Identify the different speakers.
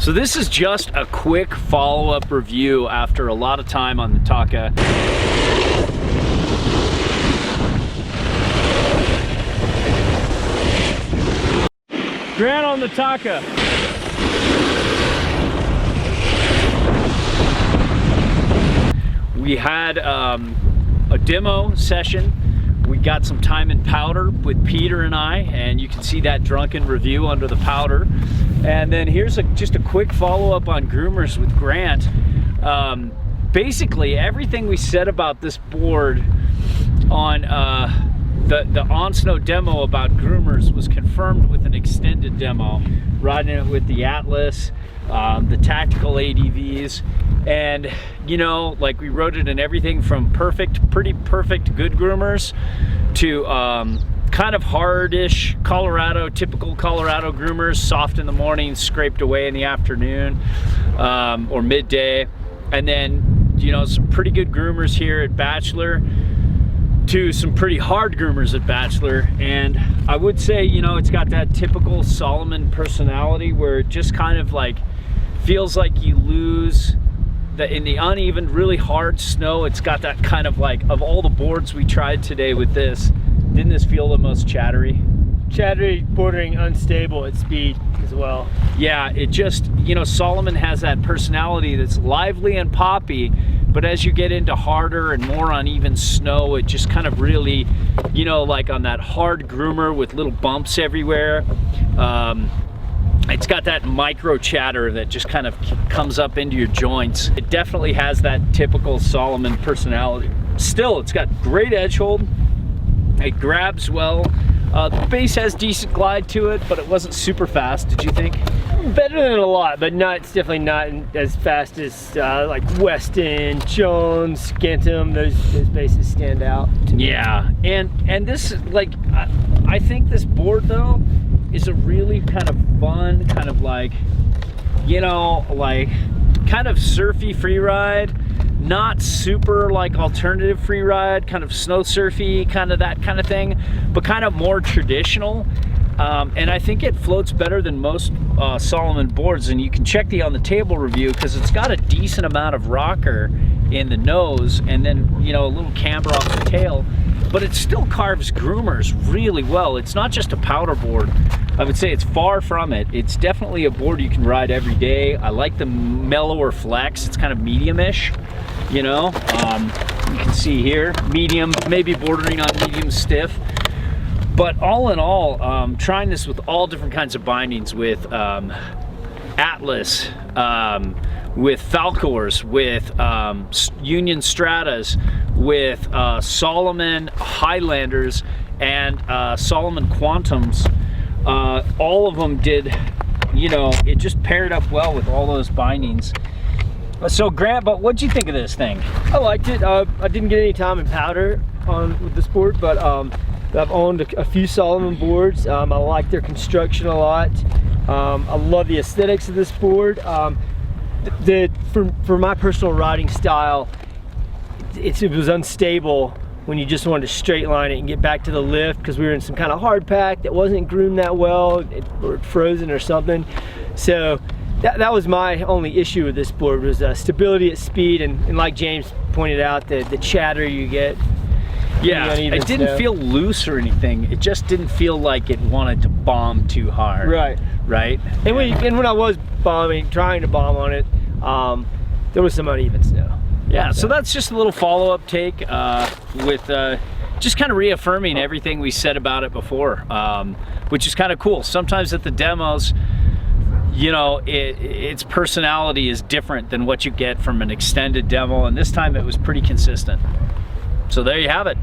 Speaker 1: So this is just a quick follow-up review after a lot of time on the Taka. Grant on the Taka. We had a demo session. We got some time in powder with Peter and I, and you can see that drunken review under the powder. And then here's just a quick follow-up on Groomers with Grant. Basically, everything we said about this board on the on-snow demo about Groomers was confirmed with an extended demo, riding it with the Atlas, the tactical ADVs, and you know, like we rode it in everything from pretty perfect good Groomers to kind of hardish typical Colorado Groomers, soft in the morning, scraped away in the afternoon or midday, and then you know, some pretty good Groomers here at Bachelor to some pretty hard Groomers at Bachelor. And I would say, you know, it's got that typical Salomon personality where it just kind of like feels like you lose in the uneven, really hard snow. It's got that kind of like, of all the boards we tried today with this, didn't this feel the most chattery?
Speaker 2: Chattery, bordering unstable at speed as well.
Speaker 1: Yeah, it just, you know, Salomon has that personality that's lively and poppy, but as you get into harder and more uneven snow, it just kind of really, you know, like on that hard Groomer with little bumps everywhere, it's got that micro chatter that just kind of comes up into your joints. It definitely has that typical Salomon personality. Still, it's got great edge hold. It grabs well. The base has decent glide to it, but it wasn't super fast. Did you think?
Speaker 2: Better than a lot, but it's definitely not as fast as like Weston, Jones, Scantum. Those bases stand out to me.
Speaker 1: Yeah, and this, like, I think this board though is a really kind of fun, kind of like, you know, like kind of surfy free ride. Not super like alternative free ride, kind of snow surfy, kind of that kind of thing, but kind of more traditional. And I think it floats better than most Salomon boards, and you can check the on the table review because it's got a decent amount of rocker in the nose and then, you know, a little camber off the tail, but it still carves Groomers really well. It's not just a powder board. I would say it's far from it. It's definitely a board you can ride every day. I like the mellower flex. It's kind of medium-ish, you know. You can see here, medium, maybe bordering on medium stiff. But all in all, trying this with all different kinds of bindings, with Atlas, with Falcors, with Union Stratas, with Salomon Highlanders, and Salomon Quantums. All of them did, you know, it just paired up well with all those bindings. So Grant, but what'd you think of this thing?
Speaker 2: I liked it. I didn't get any time in powder with this board, but I've owned a few Salomon boards. I like their construction a lot. I love the aesthetics of this board. For my personal riding style, it was unstable when you just wanted to straight line it and get back to the lift, because we were in some kind of hard pack that wasn't groomed that well, or frozen or something. So that was my only issue with this board, was stability at speed, and like James pointed out, the chatter you get.
Speaker 1: Yeah, it didn't feel loose or anything. It just didn't feel like it wanted to bomb too hard.
Speaker 2: Right.
Speaker 1: Right?
Speaker 2: And when I was trying to bomb on it, there was some uneven snow.
Speaker 1: Yeah, so that's just a little follow-up take with just kind of reaffirming everything we said about it before, which is kind of cool. Sometimes at the demos, you know, its personality is different than what you get from an extended demo, and this time it was pretty consistent. So there you have it.